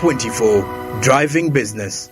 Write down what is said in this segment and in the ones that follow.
24, driving business.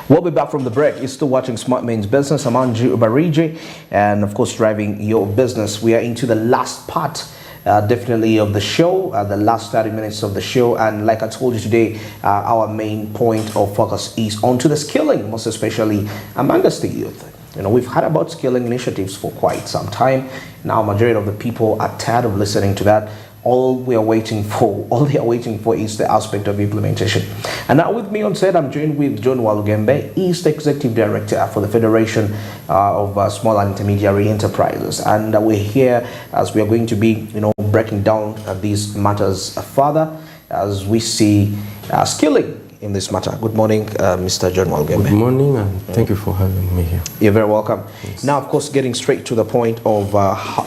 We'll be back from the break. You're still watching Smart Men's Business. I'm Anju Ubariji, and of course, driving your business. We are into the last part, definitely, of the show, the last 30 minutes of the show. And like I told you today, our main point of focus is onto the skilling, most especially among us, the youth. You know, we've heard about skilling initiatives for quite some time. Now, majority of the people are tired of listening to that. All they are waiting for is the aspect of implementation. And now with me on set, I'm joined with John Walugembe. He's the Executive Director for the Federation of Small and Intermediary Enterprises. And we're here as we are going to be, breaking down these matters further as we see skilling in this matter. Good morning, Mr. John Walugembe. Good morning, and thank you for having me here. You're very welcome. Yes. Now, of course, getting straight to the point of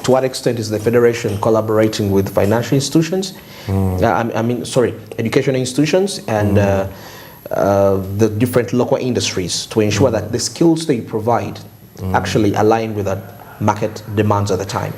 to what extent is the Federation collaborating with financial institutions, educational institutions and the different local industries to ensure that the skills they provide actually align with the market demands at the time?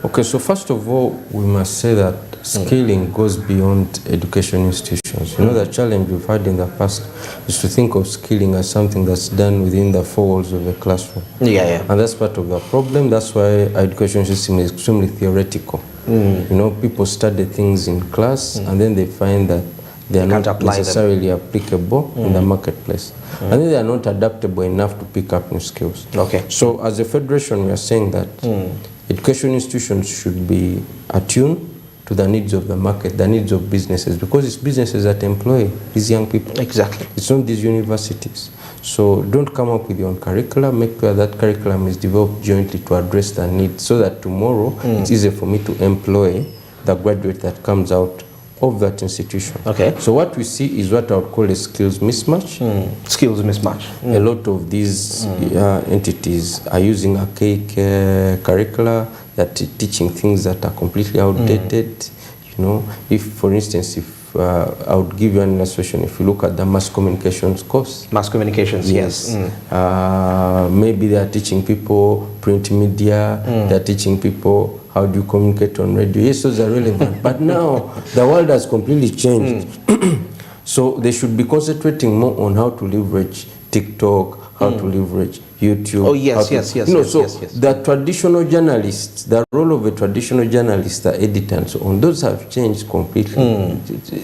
Okay, so first of all, we must say that skilling goes beyond education institutions. You know, the challenge we've had in the past is to think of skilling as something that's done within the four walls of the classroom. Yeah. And that's part of the problem. That's why our education system is extremely theoretical. You know, people study things in class and then they find that they are not necessarily applicable in the marketplace. And then they are not adaptable enough to pick up new skills. Okay. So as a federation, we are saying that education institutions should be attuned to the needs of the market, the needs of businesses, because it's businesses that employ these young people. Exactly. It's not these universities. So don't come up with your own curriculum. Make sure that curriculum is developed jointly to address the needs so that tomorrow it's easier for me to employ the graduate that comes out of that institution. Okay. So what we see is what I would call a skills mismatch. Skills mismatch. A lot of these entities are using archaic curricula that teaching things that are completely outdated. You know, if for instance, if I would give you an illustration, if you look at the mass communications course. Mass communications, yes. Maybe they are teaching people print media, they are teaching people how do you communicate on radio. Yes, those are relevant. But now the world has completely changed. So they should be concentrating more on how to leverage TikTok, how to leverage YouTube. Oh, yes. The traditional journalists, the role of a traditional journalist, the editor and so on, those have changed completely.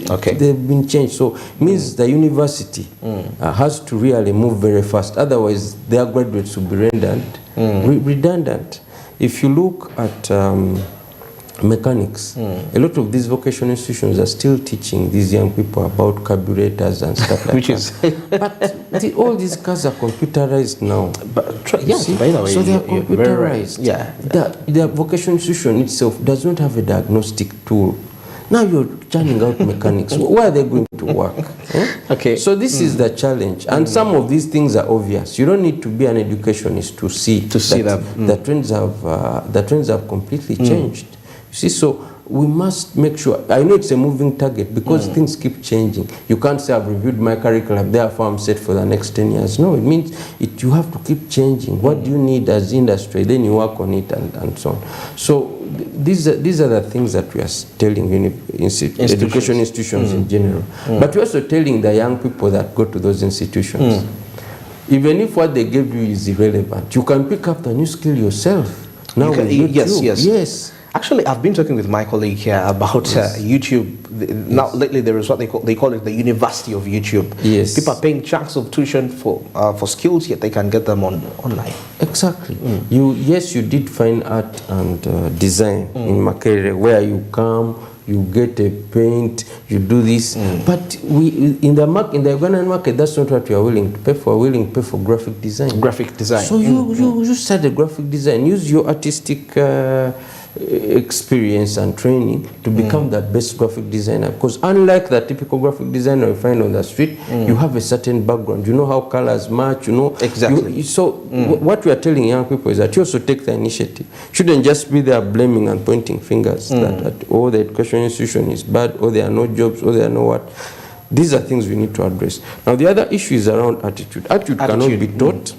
Okay. They've been changed. So it means the university has to really move very fast. Otherwise, their graduates will be redundant. If you look at mechanics, a lot of these vocational institutions are still teaching these young people about carburetors and stuff like that. But all these cars are computerized now. Yes, by the way, so they are computerized. Right. The vocational institution itself does not have a diagnostic tool. Now you're churning out mechanics. Where are they going to work? Okay. So this is the challenge, and some of these things are obvious. You don't need to be an educationist to see that the trends have completely changed. You see, so we must make sure. I know it's a moving target because things keep changing. You can't say I've reviewed my curriculum, therefore I'm set for the next 10 years. No, it means you have to keep changing. What do you need as industry? Then you work on it and so on. So these are the things that we are telling education institutions in general. But we're also telling the young people that go to those institutions, even if what they gave you is irrelevant, you can pick up the new skill yourself. Now yes. Actually, I've been talking with my colleague here about YouTube. Now, lately, there is what they call it the University of YouTube. Yes. People are paying chunks of tuition for skills, yet they can get them online. Exactly. You did fine art and design in Makerere, where you come, you get a paint, you do this. But in the Ugandan market, that's not what we are willing to pay for. We're willing to pay for graphic design. Graphic design. So you study graphic design. Use your artistic experience and training to become the best graphic designer. Because unlike the typical graphic designer you find on the street, you have a certain background. You know how colors match, you know. Exactly. What we are telling young people is that you also take the initiative. Shouldn't just be there blaming and pointing fingers that oh, the education institution is bad, or there are no jobs, or there are no what. These are things we need to address. Now the other issue is around attitude. Attitude cannot be taught.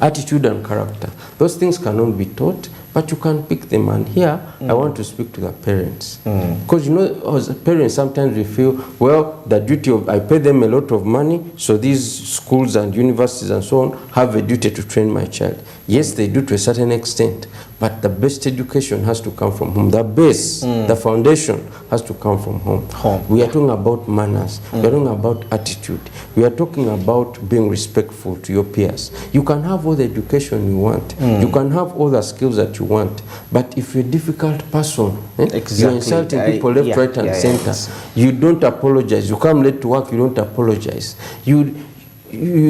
Attitude and character. Those things cannot be taught, but you can pick them. And here, I want to speak to the parents. Because, you know, as parents, sometimes we feel, well, the duty of, I pay them a lot of money, so these schools and universities and so on have a duty to train my child. Yes, they do to a certain extent, but the best education has to come from home. The base, the foundation has to come from home. We are talking about manners. We are talking about attitude. We are talking about being respectful to your peers. You can have all the education you want. You can have all the skills that you want. But if you're a difficult person, you're insulting people left, right, and center, you don't apologize. You come late to work, you don't apologize. You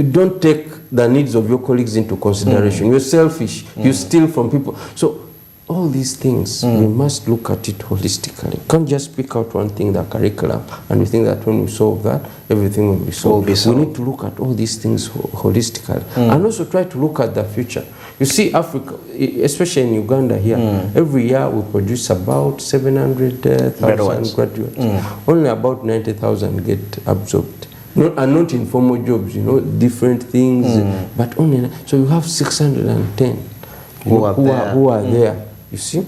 don't take the needs of your colleagues into consideration. You're selfish. You steal from people. So all these things, we must look at it holistically. You can't just pick out one thing, the curriculum, and we think that when we solve that, everything will be solved. We need to look at all these things holistically. And also try to look at the future. You see, Africa, especially in Uganda here, every year we produce about 700,000 graduates. Only about 90,000 get absorbed. And not in formal jobs, you know, different things, but only, so you have 610 who are there, you see?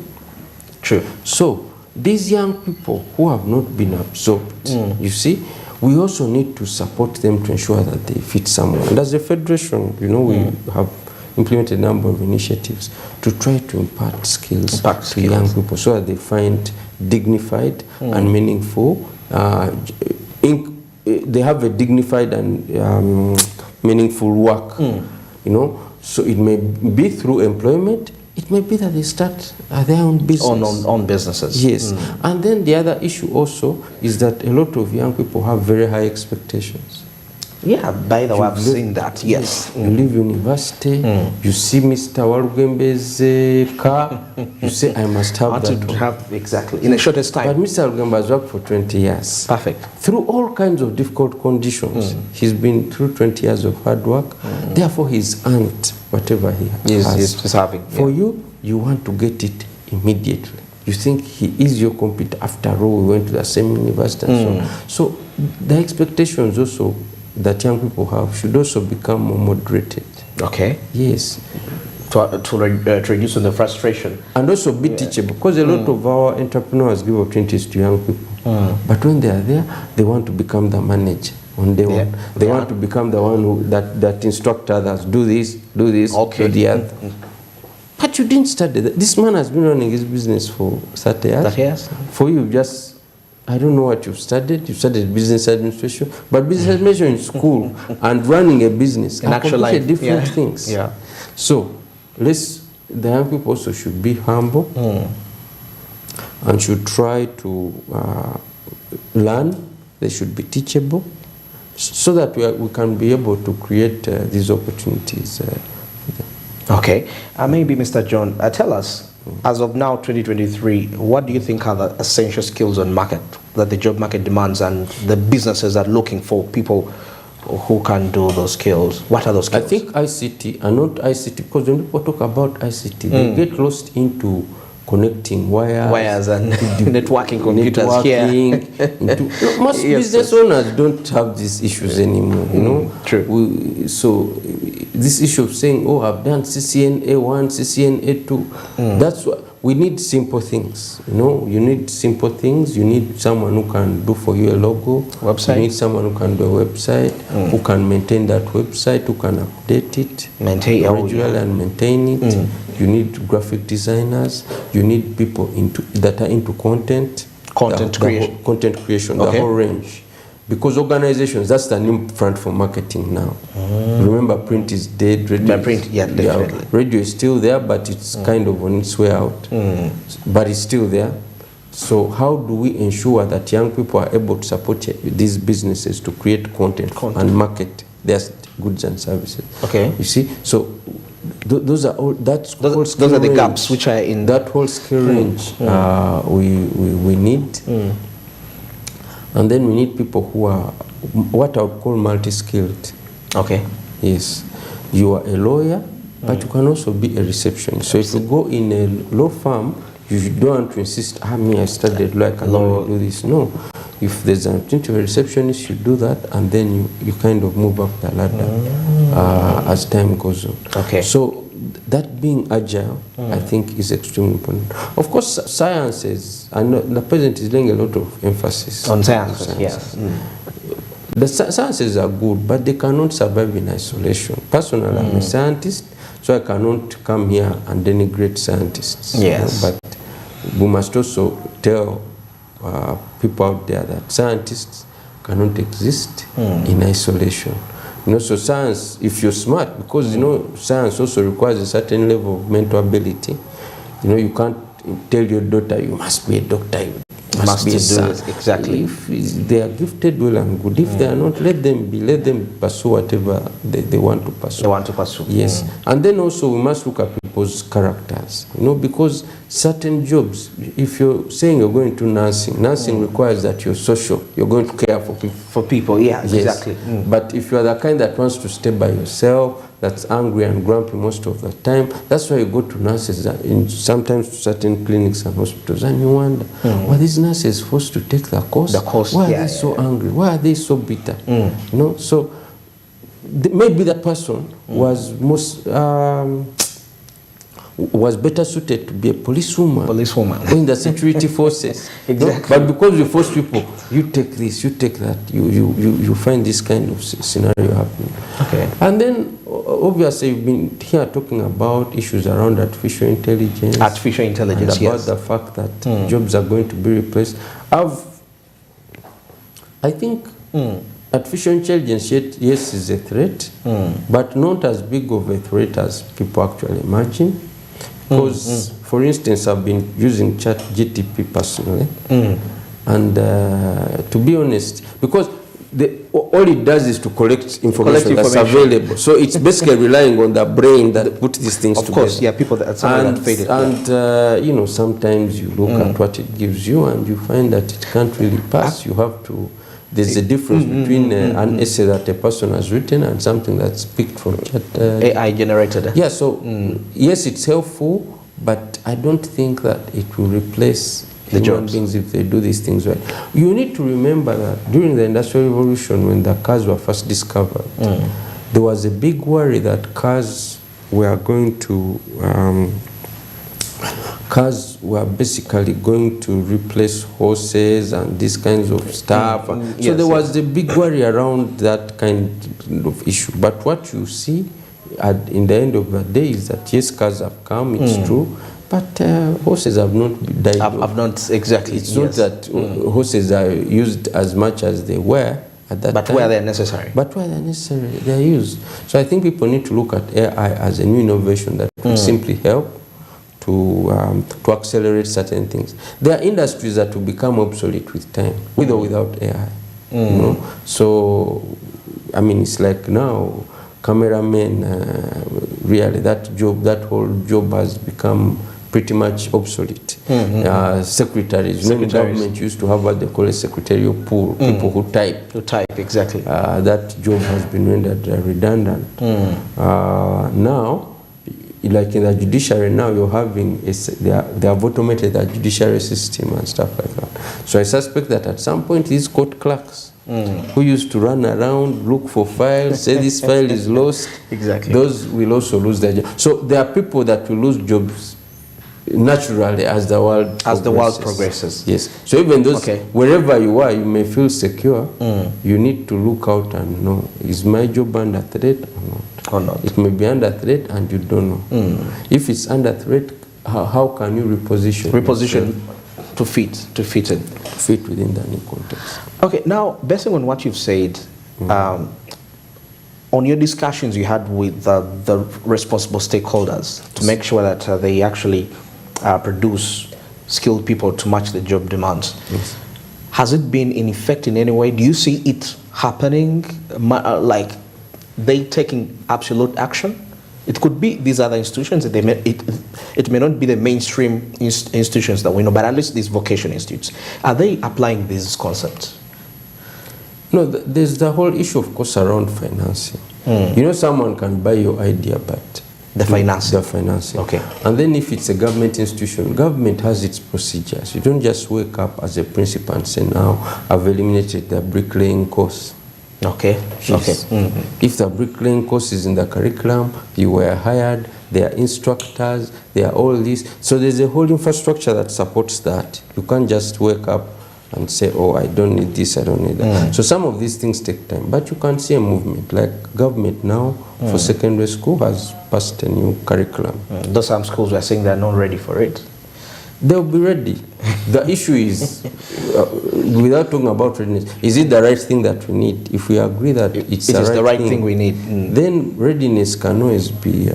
True. So, these young people who have not been absorbed, you see, we also need to support them to ensure that they fit somewhere. And as a federation, you know, we have implemented a number of initiatives to try to impart skills to young people so that they find dignified and meaningful they have a dignified and meaningful work, you know. So it may be through employment, it may be that they start their own business. On businesses. Yes. And then the other issue also is that a lot of young people have very high expectations. Yeah, by the way, I've seen that, yes. You leave university, you see Mr. Walugembe's car, you say, I must have that. Exactly, in the shortest time. But Mr. Walugembe has worked for 20 years. Perfect. Through all kinds of difficult conditions. He's been through 20 years of hard work. Therefore, he's earned whatever he has. He's having. For you, you want to get it immediately. You think he is your competitor. After all, we went to the same university and so on. So the expectations also that young people have should also become more moderated. Okay. Yes. To reduce the frustration. And also be teachable, because a lot of our entrepreneurs give opportunities to young people. But when they are there, they want to become the manager on day one. They want to become the one who that instruct others, do this, do the other. But you didn't study that. This man has been running his business for 30 years. 30 years. For you, just, I don't know what you've studied. You studied business administration, but business administration in school and running a business are completely different things. Yeah. So, the young people also should be humble and should try to learn. They should be teachable, so that we can be able to create these opportunities. Okay, maybe Mr. John, tell us, as of now, 2023, what do you think are the essential skills on market that the job market demands and the businesses are looking for people who can do those skills? What are those skills? I think ICT and not ICT, because when people talk about ICT, they get lost into connecting wires and networking computers here. Most business owners don't have these issues anymore, you know. True. So this issue of saying, oh, I've done CCNA1, CCNA2, that's what we need. Simple things, you know. You need simple things. You need someone who can do for you a logo, website. You need someone who can do a website, who can maintain that website, who can update it, maintain regularly and maintain it. You need graphic designers. You need people that are into content creation, the whole range. Because organizations, that's the new front for marketing now. Remember, print is dead. Radio, radio is still there, but it's kind of on its way out. But it's still there. So how do we ensure that young people are able to support these businesses to create content and market their goods and services? Okay. You see, so those are all, that's those are the gaps which are in that whole skill range. We need, and then we need people who are what I would call multi-skilled. Okay. Yes, you are a lawyer, but you can also be a receptionist. So if you go in a law firm, you don't want to insist, I studied law, I can only do this. No. If there's an opportunity to be a receptionist, you do that, and then you kind of move up the ladder as time goes on. Okay. So that being agile, I think, is extremely important. Of course, sciences, and the president is laying a lot of emphasis on sciences. Yes. The sciences are good, but they cannot survive in isolation. Personally, I'm a scientist, so I cannot come here and denigrate scientists. Yes. But we must also tell people out there that scientists cannot exist in isolation. So science, if you're smart, because science also requires a certain level of mental ability. You can't tell your daughter you must be a doctor, you must be a science. Exactly. If they are gifted, well and good. If they are not, let them pursue whatever they want to pursue. They want to pursue. Yes. And then also we must look at people's characters. Because certain jobs, if you're saying you're going to nursing requires that you're social. You're going to care for people. For people, yeah, yes. Exactly. But if you're the kind that wants to stay by yourself, that's angry and grumpy most of the time, that's why you go to nurses sometimes to certain clinics and hospitals, and you wonder, why these nurses forced to take the course? Why are they so angry? Why are they so bitter? So maybe that person was better suited to be a policewoman in the security forces. Exactly. But because we force people, you take this, you take that, you find this kind of scenario happening. Okay. And then obviously you've been here talking about issues around artificial intelligence. And about the fact that jobs are going to be replaced. I think artificial intelligence, yes, is a threat, but not as big of a threat as people actually imagine. Because, for instance, I've been using ChatGTP personally, and to be honest, because all it does is to collect information that's available. So it's basically relying on the brain that put these things together. Of course, yeah, people that faded. And sometimes you look at what it gives you, and you find that it can't really pass. You have to. There's a difference between an essay that a person has written and something that's picked from AI generated. Yeah, so yes, it's helpful, but I don't think that it will replace the human beings if they do these things right. You need to remember that during the Industrial Revolution, when the cars were first discovered, there was a big worry that cars were going to cars were basically going to replace horses and these kinds of stuff. So there was a big worry around that kind of issue. But what you see in the end of the day is that yes, cars have come, it's true, but horses have not died. Have not, exactly. It's not that horses are used as much as they were at that time. Where they're necessary. But where they're necessary, they're used. So I think people need to look at AI as a new innovation that will simply help to accelerate certain things. There are industries that will become obsolete with time, with or without AI. So, I mean, it's like now, cameramen, really, that whole job has become pretty much obsolete. Secretaries, the government used to have what they call a secretarial pool, people who type. Exactly. That job has been rendered redundant. Now, like in the judiciary now, you're having they have automated the judiciary system and stuff like that. So I suspect that at some point these court clerks who used to run around, look for files, say this file is lost, those will also lose their job. So there are people that will lose jobs naturally as the world progresses. Yes. So even those, wherever you are, you may feel secure. You need to look out and know, is my job under threat or not? It may be under threat and you don't know. If it's under threat, how can you reposition to fit within the new context? Okay, now based on what you've said, on your discussions you had with the responsible stakeholders to make sure that they actually produce skilled people to match the job demands. Has it been in effect in any way? Do you see it happening, like they taking absolute action It could be these other institutions. It may not be the mainstream institutions that we know, but at least these vocation institutes. Are they applying these concepts? No, there's the whole issue, of course, around financing. You know, someone can buy your idea, but the financing. The financing. Okay. And then if it's a government institution, government has its procedures. You don't just wake up as a principal and say, now I've eliminated the bricklaying course. Okay. Yes. Okay. If the bricklaying course is in the curriculum, you were hired, there are instructors, there are all this. So there's a whole infrastructure that supports that. You can't just wake up and say, oh, I don't need this, I don't need that. So some of these things take time, but you can see a movement. Like government now for secondary school has passed a new curriculum. Though some schools were saying they're not ready for it. They'll be ready. The issue is, without talking about readiness, is it the right thing that we need? If we agree that it's the right thing we need, then readiness can always be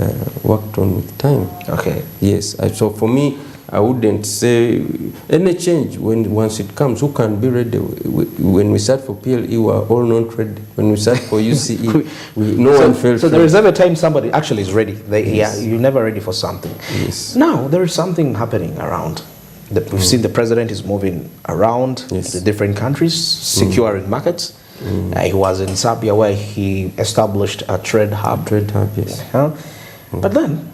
worked on with time. Okay. Yes. So for me, I wouldn't say any change once it comes. Who can be ready? When we start for PLE, we were all not ready. When we start for UCE, no one felt. So there is ever a time somebody actually is ready. Yes. Yeah, you're never ready for something. Yes. Now there is something happening around. We've seen the president is moving around the different countries, securing markets. He was in Serbia where he established a trade hub. Trade hub, yes. But then,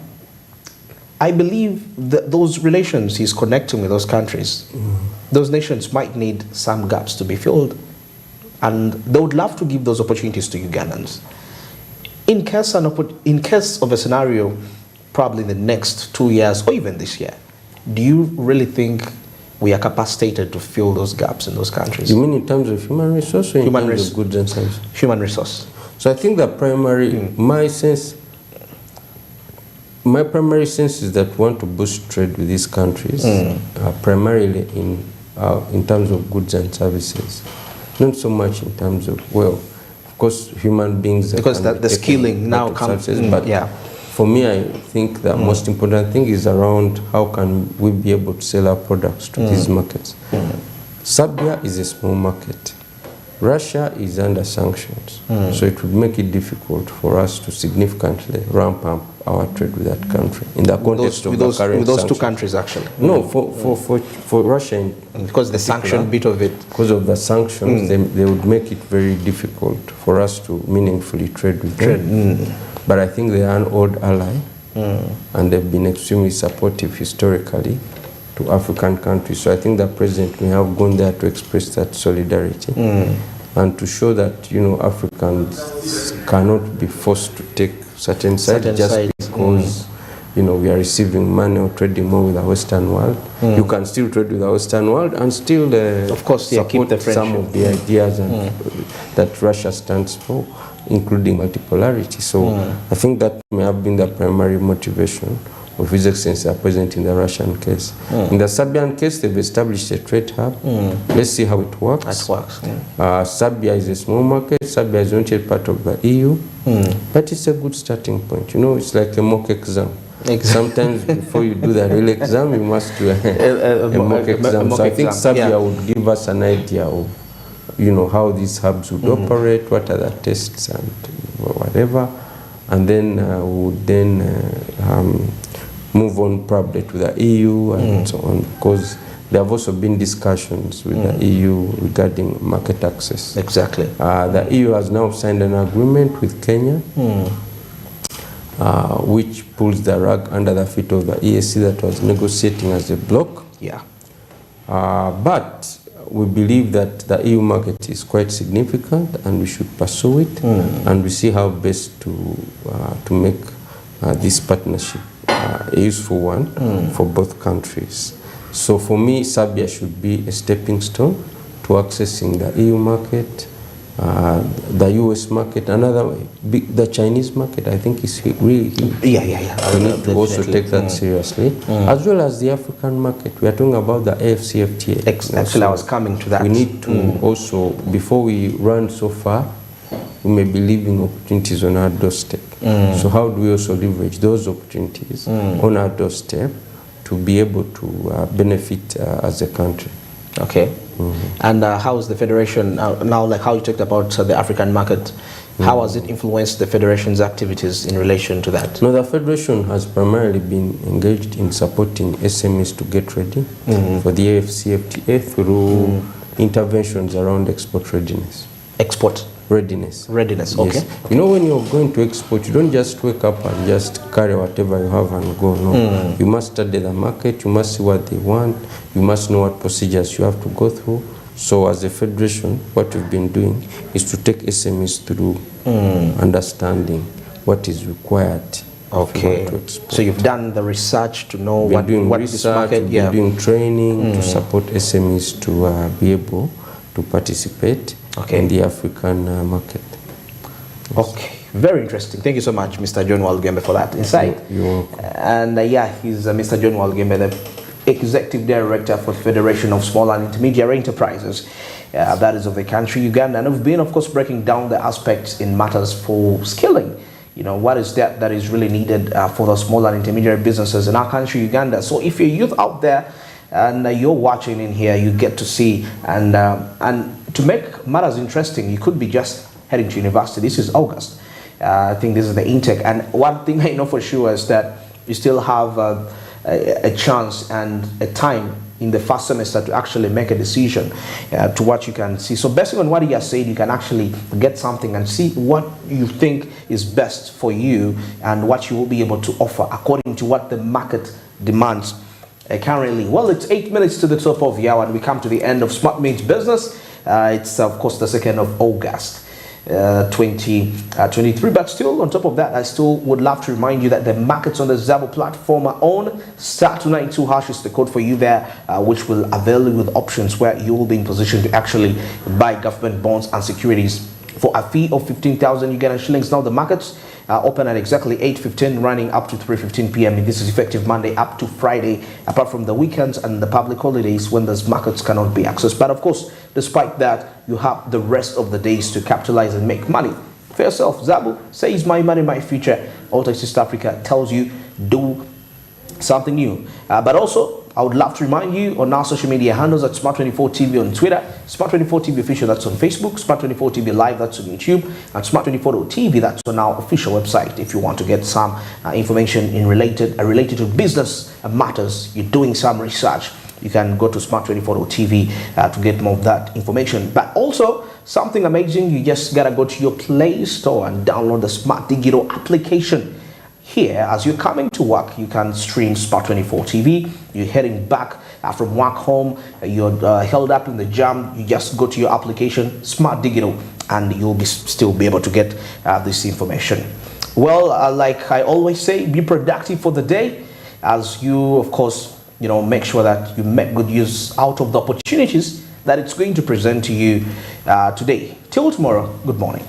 I believe that those relations he's connecting with those countries, those nations might need some gaps to be filled. And they would love to give those opportunities to Ugandans. In case of a scenario, probably in the next 2 years or even this year, do you really think we are capacitated to fill those gaps in those countries? You mean in terms of human resource or in terms of goods and services? Human resource. So I think the primary, my primary sense is that we want to boost trade with these countries, primarily in terms of goods and services, not so much in terms of, well, of course, human beings. Because the skilling now comes, but for me, I think the most important thing is around how can we be able to sell our products to these markets. Serbia is a small market. Russia is under sanctions, so it would make it difficult for us to significantly ramp up our trade with that country in the context of the current with those sanctions. 2 countries, actually. No, for Russia, because the sanction bit of it. Because of the sanctions, they would make it very difficult for us to meaningfully trade with them. But I think they are an old ally, and they've been extremely supportive historically to African countries. So I think the president may have gone there to express that solidarity and to show that, you know, Africans cannot be forced to take certain sides because, you know, we are receiving money or trading more with the Western world. You can still trade with the Western world and still of course, support keep the some of the ideas and, that Russia stands for, including multipolarity. So I think that may have been the primary motivation of His Excellency the President in the Russian case. In the Serbian case, they've established a trade hub. Let's see how it works. It works. Serbia is a small market. Serbia is not yet part of the EU, but it's a good starting point. You know, it's like a mock exam. Sometimes before you do the real exam, you must do a mock exam. So I think Serbia would give us an idea of, you know, how these hubs would operate, what are the tests and whatever, and then we would then move on probably to the EU and so on, because there have also been discussions with the EU regarding market access. Exactly. The EU has now signed an agreement with Kenya, which pulls the rug under the feet of the EAC that was negotiating as a bloc. Yeah. But we believe that the EU market is quite significant and we should pursue it, and we see how best to make this partnership a useful one for both countries. So for me, Serbia should be a stepping stone to accessing the EU market, the US market, another way, the Chinese market, I think is really huge. Yeah. We need to also take that seriously, as well as the African market. We are talking about the AFCFTA. Actually, I was coming to that. We need to also, before we run so far, we may be leaving opportunities on our doorstep. So how do we also leverage those opportunities on our doorstep to be able to benefit as a country? Okay. And how is the federation now, like how you talked about the African market, How has it influenced the Federation's activities in relation to that? No, the Federation has primarily been engaged in supporting SMEs to get ready for the AFCFTA through interventions around export readiness. Export readiness. Readiness, okay. Yes. You know, when you're going to export, you don't just wake up and just carry whatever you have and go. No. You must study the market, you must see what they want, you must know what procedures you have to go through. So as a federation, what we've been doing is to take SMEs through understanding what is required. Okay. So you've done the research to know what research, this market, we're doing training to support SMEs to be able to participate in the African market. Yes. Okay, very interesting. Thank you so much, Mr. John Walgembe, for that insight. You're welcome. And he's Mr. John Walgembe, the Executive Director for Federation of Small and Intermediate Enterprises, that is of the country, Uganda. And we've been, of course, breaking down the aspects in matters for skilling. You know, what is that is really needed for the small and intermediate businesses in our country, Uganda. So if you're youth out there and you're watching in here, you get to see, and to make matters interesting, you could be just heading to university. This is August. I think this is the intake. And one thing I know for sure is that you still have a chance and a time in the first semester to actually make a decision to what you can see. So based on what he has said, you can actually get something and see what you think is best for you and what you will be able to offer according to what the market demands currently. Well, it's 8 minutes to the top of the hour and we come to the end of Smart Means Business. It's of course the 2nd of August 2023, but still on top of that, I still would love to remind you that the markets on the Zabo platform are on. *292# is the code for you there, which will avail you with options where you will be in position to actually buy government bonds and securities for a fee of 15,000 Ugandan shillings. Now the markets are open at exactly 8:15, running up to 3:15 p.m. This is effective Monday up to Friday, apart from the weekends and the public holidays when those markets cannot be accessed. But of course, despite that, you have the rest of the days to capitalize and make money for yourself. Zabo says my money, my future. Altex East Africa tells you do something new. But also, I would love to remind you on our social media handles at Smart24TV on Twitter, Smart24TV Official, that's on Facebook, Smart24TV Live, that's on YouTube, and Smart24.tv, that's on our official website. If you want to get some information related to business matters, you're doing some research, you can go to Smart24.tv to get more of that information. But also, something amazing, you just gotta go to your Play Store and download the Smart Digital application. Here, as you're coming to work, you can stream Smart24 TV. You're heading back from work home, you're held up in the jam, you just go to your application, Smart Digital, and you'll still be able to get this information. Well, like I always say, be productive for the day, as you, of course, make sure that you make good use out of the opportunities that it's going to present to you today. Till tomorrow, good morning.